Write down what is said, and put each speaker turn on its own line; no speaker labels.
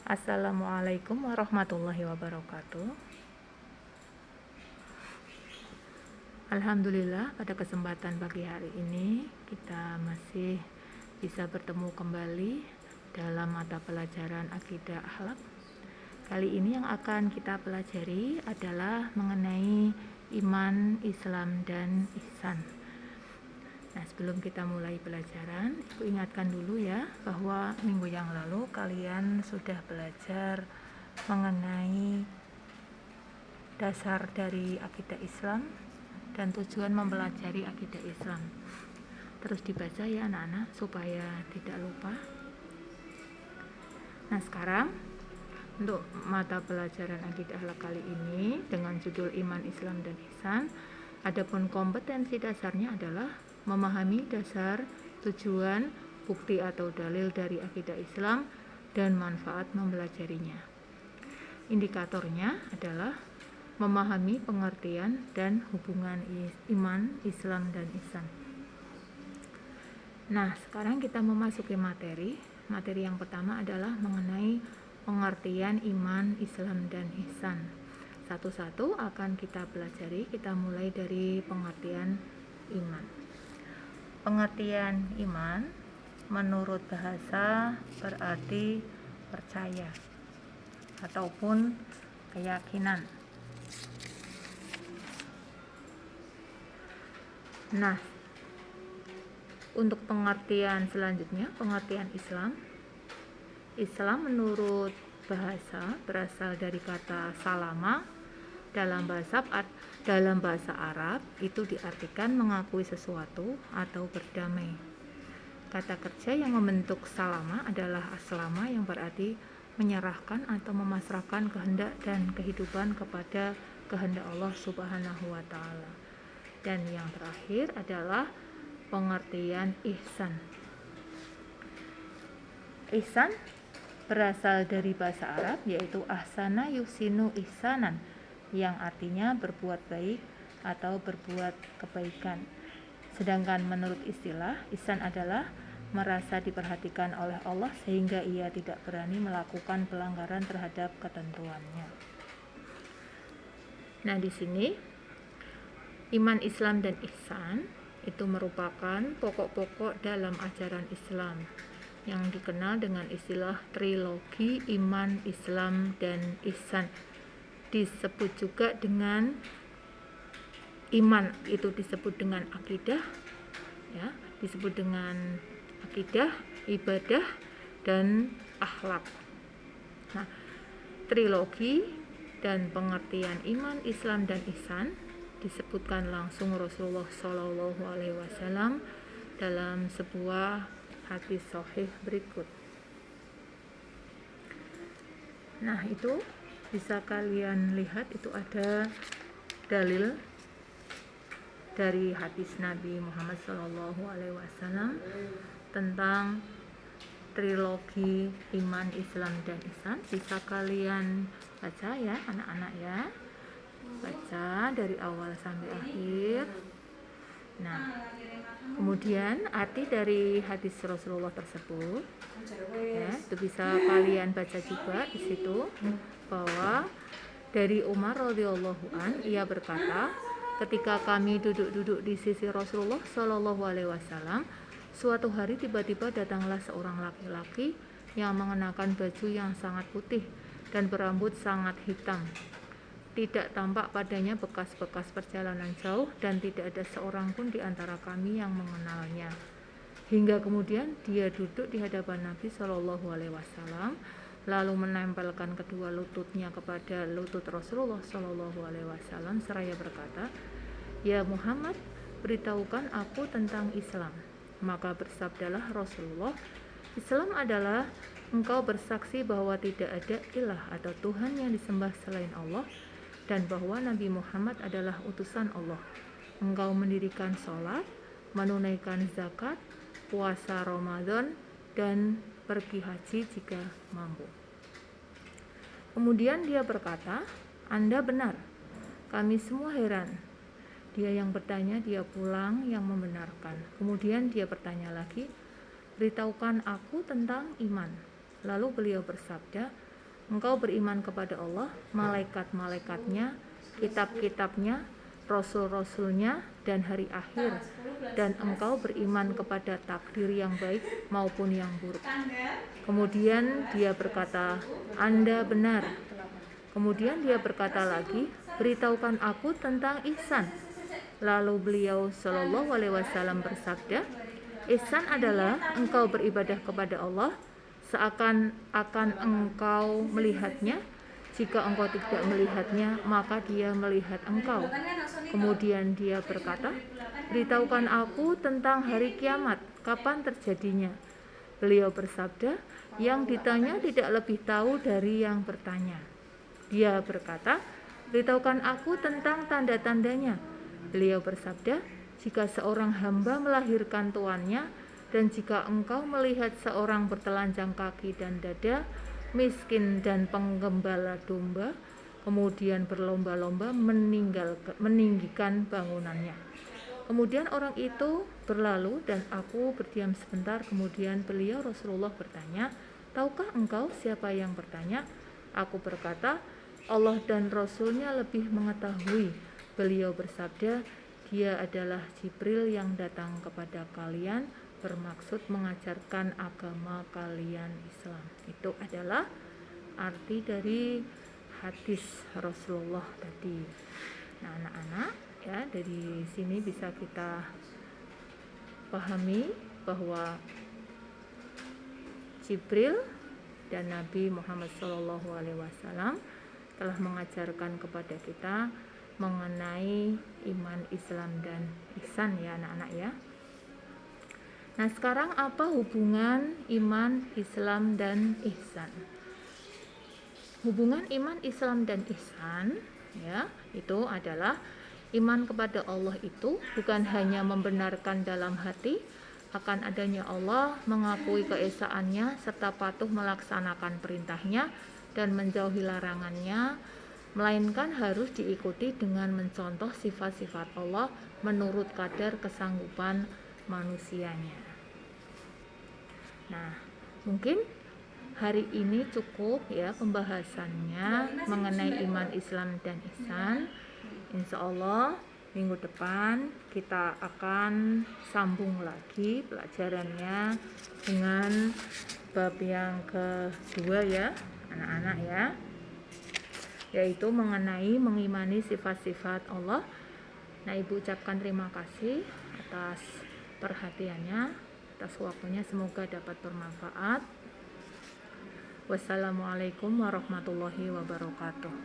Assalamualaikum warahmatullahi wabarakatuh. Alhamdulillah, pada kesempatan pagi hari ini kita masih bisa bertemu kembali dalam mata pelajaran akidah akhlak. Kali ini yang akan kita pelajari adalah mengenai iman, Islam, dan ihsan. Nah, sebelum kita mulai pelajaran, aku ingatkan dulu ya bahwa minggu yang lalu kalian sudah belajar mengenai dasar dari akidah Islam dan tujuan mempelajari akidah Islam. Terus dibaca ya anak-anak supaya tidak lupa. Nah, sekarang untuk mata pelajaran akidah akhlak kali ini dengan judul Iman, Islam, dan Ihsan, adapun kompetensi dasarnya adalah memahami dasar, tujuan, bukti atau dalil dari akidah Islam dan manfaat mempelajarinya. Indikatornya adalah memahami pengertian dan hubungan iman, Islam, dan ihsan. Nah, sekarang kita memasuki materi. Materi yang pertama adalah mengenai pengertian iman, Islam, dan ihsan. Satu-satu akan kita pelajari. Kita mulai dari pengertian iman. Pengertian iman menurut bahasa berarti percaya ataupun keyakinan. Nah, untuk pengertian selanjutnya, pengertian Islam. Islam menurut bahasa berasal dari kata salama. Dalam bahasa Arab itu diartikan mengakui sesuatu atau berdamai. Kata kerja yang membentuk salama adalah aslama, yang berarti menyerahkan atau memasrahkan kehendak dan kehidupan kepada kehendak Allah Subhanahu wa Ta'ala. Dan yang terakhir adalah pengertian ihsan. Ihsan berasal dari bahasa Arab, yaitu ahsana yusinu ihsanan, yang artinya berbuat baik atau berbuat kebaikan. Sedangkan menurut istilah, ihsan adalah merasa diperhatikan oleh Allah sehingga ia tidak berani melakukan pelanggaran terhadap ketentuannya. Nah, di sini iman, Islam, dan ihsan itu merupakan pokok-pokok dalam ajaran Islam yang dikenal dengan istilah trilogi iman, Islam, dan ihsan. Disebut juga dengan iman, itu disebut dengan akidah, ya, disebut dengan akidah, ibadah, dan akhlak. Nah, trilogi dan pengertian iman, Islam, dan ihsan disebutkan langsung Rasulullah Shallallahu Alaihi Wasallam dalam sebuah hadis sahih berikut. Nah, itu bisa kalian lihat, itu ada dalil dari hadis Nabi Muhammad Shallallahu Alaihi Wasallam tentang trilogi iman, Islam, dan ihsan. Bisa kalian baca ya anak-anak ya, baca dari awal sampai akhir. Nah, kemudian arti dari hadis Rasulullah tersebut, ya, itu bisa kalian baca juga di situ, bahwa dari Umar radhiyallahu an, ia berkata, ketika kami duduk-duduk di sisi Rasulullah Shallallahu Alaihi Wasallam, suatu hari tiba-tiba datanglah seorang laki-laki yang mengenakan baju yang sangat putih dan berambut sangat hitam. Tidak tampak padanya bekas-bekas perjalanan jauh dan tidak ada seorang pun di antara kami yang mengenalnya. Hingga kemudian dia duduk di hadapan Nabi Shallallahu Alaihi Wasallam, lalu menempelkan kedua lututnya kepada lutut Rasulullah Shallallahu Alaihi Wasallam seraya berkata, "Ya Muhammad, beritahukan aku tentang Islam." Maka bersabdalah Rasulullah, "Islam adalah engkau bersaksi bahwa tidak ada ilah atau Tuhan yang disembah selain Allah, dan bahwa Nabi Muhammad adalah utusan Allah. Engkau mendirikan sholat, menunaikan zakat, puasa Ramadan, dan pergi haji jika mampu." Kemudian dia berkata, "Anda benar, kami semua heran." Dia yang bertanya, dia pulang yang membenarkan. Kemudian dia bertanya lagi, "Beritahukan aku tentang iman." Lalu beliau bersabda, engkau beriman kepada Allah, malaikat-malaikatnya, kitab-kitabnya, rasul-rasulnya, dan hari akhir, dan engkau beriman kepada takdir yang baik maupun yang buruk. Kemudian dia berkata, Anda benar. Kemudian dia berkata lagi, beritahukan aku tentang ihsan. Lalu beliau Shallallahu Alaihi Wasallam bersabda, ihsan adalah engkau beribadah kepada Allah seakan-akan engkau melihatnya. Jika engkau tidak melihatnya, maka dia melihat engkau. Kemudian dia berkata, beritahukan aku tentang hari kiamat, kapan terjadinya. Beliau bersabda, yang ditanya tidak lebih tahu dari yang bertanya. Dia berkata, beritahukan aku tentang tanda-tandanya. Beliau bersabda, jika seorang hamba melahirkan tuannya, dan jika engkau melihat seorang bertelanjang kaki dan dada, miskin dan penggembala domba, kemudian berlomba-lomba meninggikan bangunannya. Kemudian orang itu berlalu dan aku berdiam sebentar. Kemudian beliau Rasulullah bertanya, tahukah engkau siapa yang bertanya? Aku berkata, Allah dan Rasulnya lebih mengetahui. Beliau bersabda, dia adalah Jibril yang datang kepada kalian bermaksud mengajarkan agama kalian Islam. Itu adalah arti dari hadis Rasulullah tadi. Nah, anak-anak, ya, dari sini bisa kita pahami bahwa Jibril dan Nabi Muhammad SAW telah mengajarkan kepada kita mengenai iman, Islam, dan ihsan, ya anak-anak ya. Nah, sekarang apa hubungan iman, Islam, dan ihsan? Hubungan iman, Islam, dan ihsan, ya, itu adalah iman kepada Allah itu bukan hanya membenarkan dalam hati akan adanya Allah, mengakui keesaannya, serta patuh melaksanakan perintahnya dan menjauhi larangannya, melainkan harus diikuti dengan mencontoh sifat-sifat Allah menurut kadar kesanggupan manusianya. Nah, mungkin hari ini cukup ya pembahasannya mengenai iman, Islam, dan ihsan. Insya Allah minggu depan kita akan sambung lagi pelajarannya dengan bab yang kedua ya anak-anak ya, yaitu mengenai mengimani sifat-sifat Allah. Nah, Ibu ucapkan terima kasih atas perhatiannya, atas waktunya, semoga dapat bermanfaat. Wassalamualaikum warahmatullahi wabarakatuh.